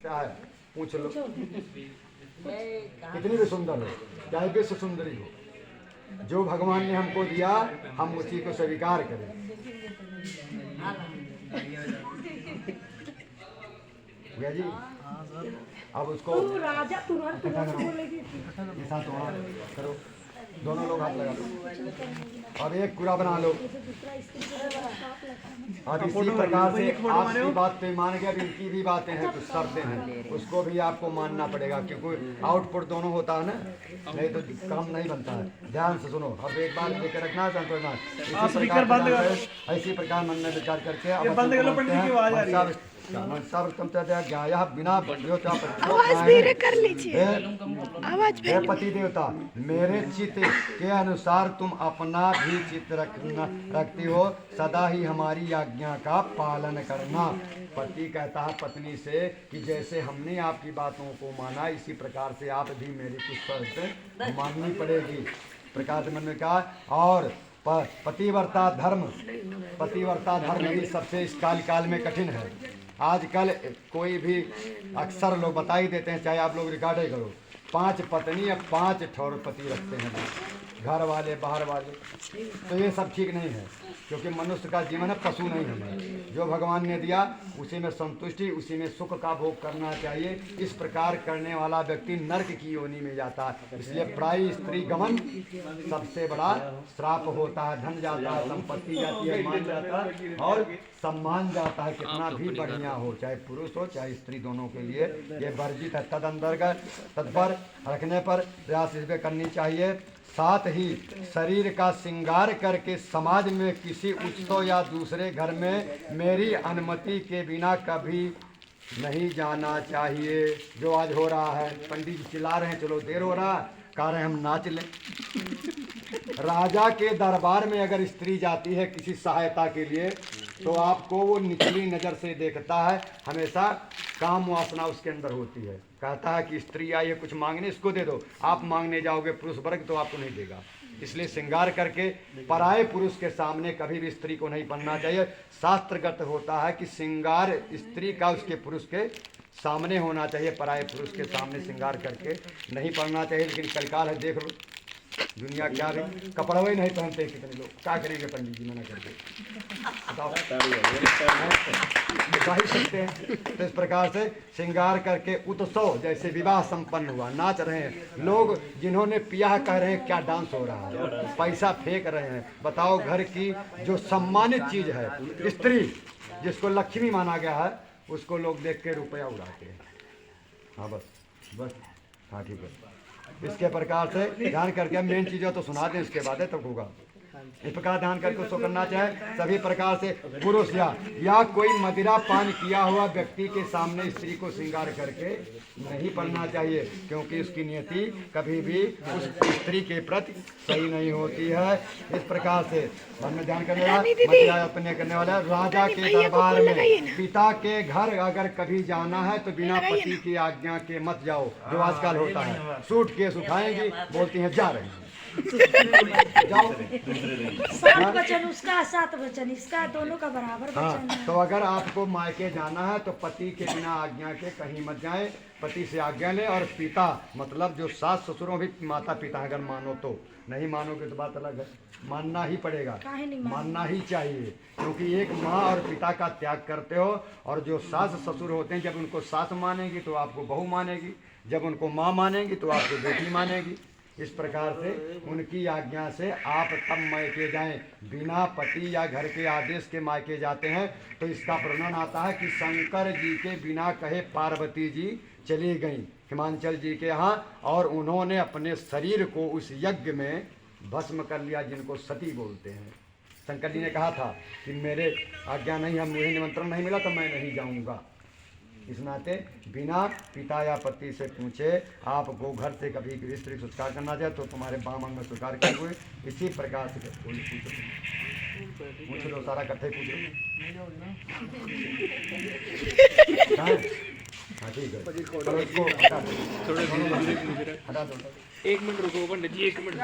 क्या है पूछ लो, कितनी भी सुंदर हो, चाहे विश्व सुंदरी हो, जो भगवान ने हमको दिया हम उसी को स्वीकार करें। भैया जी अब उसको राजा तुरंत करो, दोनों लोग हाथ लगा लो, अब एक पूरा बना लो। अब इसी प्रकार से आपकी बात पे मान गया, इनकी भी बातें हैं, कुछ शर्तें हैं, उसको भी आपको मानना पड़ेगा, क्योंकि आउटपुट दोनों होता है ना, नहीं तो काम नहीं बनता है। ध्यान से सुनो, अब एक बार लेकर रखना संतोषना, इसी प्रकार मन में विचार करके कर लीजिए। पति देवता, मेरे चित्त के अनुसार तुम अपना भी चित्त रखती हो, सदा ही हमारी आज्ञा का पालन करना। पति कहता है पत्नी से कि जैसे हमने आपकी बातों को माना, इसी प्रकार से आप भी मेरी कुछ शर्त माननी पड़ेगी। प्रकाश मन में कहा, और पतिव्रता धर्म भी सबसे इस काल में कठिन है। आजकल कोई भी अक्सर लोग बता ही देते हैं, चाहे आप लोग रिकॉर्ड करो, 5 पत्नी या 5 ठौर पति रखते हैं, घर वाले बाहर वाले, तो ये सब ठीक नहीं है, क्योंकि मनुष्य का जीवन है, पशु नहीं है। जो भगवान ने दिया उसी में संतुष्टि, उसी में सुख का भोग करना चाहिए। इस प्रकार करने वाला व्यक्ति नरक की योनि में जाता है। इसलिए प्राय स्त्री गमन सबसे बड़ा श्राप होता है। धन जाता है, संपत्ति जाती है, मान जाता है और सम्मान जाता है, कितना भी बढ़िया हो, चाहे पुरुष हो चाहे स्त्री, दोनों के लिए ये वर्जित है। तत्पर रखने पर प्रयास इसमें करनी चाहिए। साथ ही शरीर का श्रृंगार करके समाज में किसी उत्सव या दूसरे घर में मेरी अनुमति के बिना कभी नहीं जाना चाहिए। जो आज हो रहा है, पंडित जी चिल्ला रहे हैं, चलो देर हो रहा है, कह रहे हैं हम नाच लें। राजा के दरबार में अगर स्त्री जाती है किसी सहायता के लिए, तो आपको वो निचली नज़र से देखता है, हमेशा काम वासना उसके अंदर होती है। कहता है कि स्त्री आई है कुछ मांगने, इसको दे दो। आप मांगने जाओगे पुरुष वर्ग तो आपको नहीं देगा। इसलिए श्रृंगार करके पराये पुरुष के सामने कभी भी स्त्री को नहीं बनना चाहिए। शास्त्रगत होता है कि श्रृंगार स्त्री का उसके पुरुष के सामने होना चाहिए, पराये पुरुष के सामने श्रृंगार करके नहीं पढ़ना चाहिए। लेकिन कलकाल है, देख लो दुनिया क्या रही, कपड़ा ही नहीं पहनते कितने लोग, क्या करेंगे पंडित जी मना करके, बताओ बता ही सकते हैं। तो इस प्रकार से श्रृंगार करके उत्सव जैसे विवाह संपन्न हुआ, नाच रहे हैं लोग, जिन्होंने पिया कह रहे हैं क्या डांस हो रहा है, पैसा फेंक रहे हैं। बताओ, घर की जो सम्मानित चीज है स्त्री, जिसको लक्ष्मी माना गया है, उसको लोग देख के रुपया उड़ाते हैं। हाँ बस हाँ ठीक है। इसके प्रकार से ध्यान करके मेन चीज़ तो सुना दें, इसके बाद तब होगा। इस प्रकार ध्यान करके उसको करना चाहे। सभी प्रकार से पुरुष या कोई मदिरा पान किया हुआ व्यक्ति के सामने स्त्री को श्रृंगार करके नहीं पढ़ना चाहिए, क्योंकि उसकी नियति कभी भी उस स्त्री के प्रति सही नहीं होती है। इस प्रकार से मन में ध्यान करने वाला राजा के दरबार में पिता के घर अगर कभी जाना है तो बिना पति की आज्ञा के मत जाओ, जो आजकल होता है। सूट केस उठाएंगी, बोलती हैं जा रहे हैं, जाओ। 7 वचन उसका, 7 वचन इसका, दोनों का बराबर वचन है। तो अगर आपको मायके जाना है तो पति के बिना आज्ञा के कहीं मत जाए, पति से आज्ञा लें। और पिता मतलब जो सास ससुरों भी माता पिता अगर मानो तो, नहीं मानोगे तो बात अलग है, मानना ही पड़ेगा, मानना ही चाहिए, क्योंकि एक माँ और पिता का त्याग करते हो। और जो सास ससुर होते हैं, जब उनको सास मानेगी तो आपको बहू मानेगी, जब उनको माँ मानेगी तो आपको बेटी मानेगी। इस प्रकार से उनकी आज्ञा से आप तब मायके जाएं। बिना पति या घर के आदेश के मायके जाते हैं तो इसका वर्णन आता है कि शंकर जी के बिना कहे पार्वती जी चली गईं हिमाचल जी के यहाँ, और उन्होंने अपने शरीर को उस यज्ञ में भस्म कर लिया, जिनको सती बोलते हैं। शंकर जी ने कहा था कि मेरे आज्ञा नहीं है, मुझे निमंत्रण नहीं मिला तो मैं नहीं जाऊँगा। इस नाते बिना पिता या पति से पूछे आपको घर से कभी स्त्री स्वीकार करना चाहे तो तुम्हारे बाम अंग में स्वीकार किए हुए। इसी प्रकार से पूछ लो, सारा इकट्ठे पूछ लो। हाँ ठीक है, इसको हटा दो। 1 मिनट रुको पंडित जी, 1 मिनट।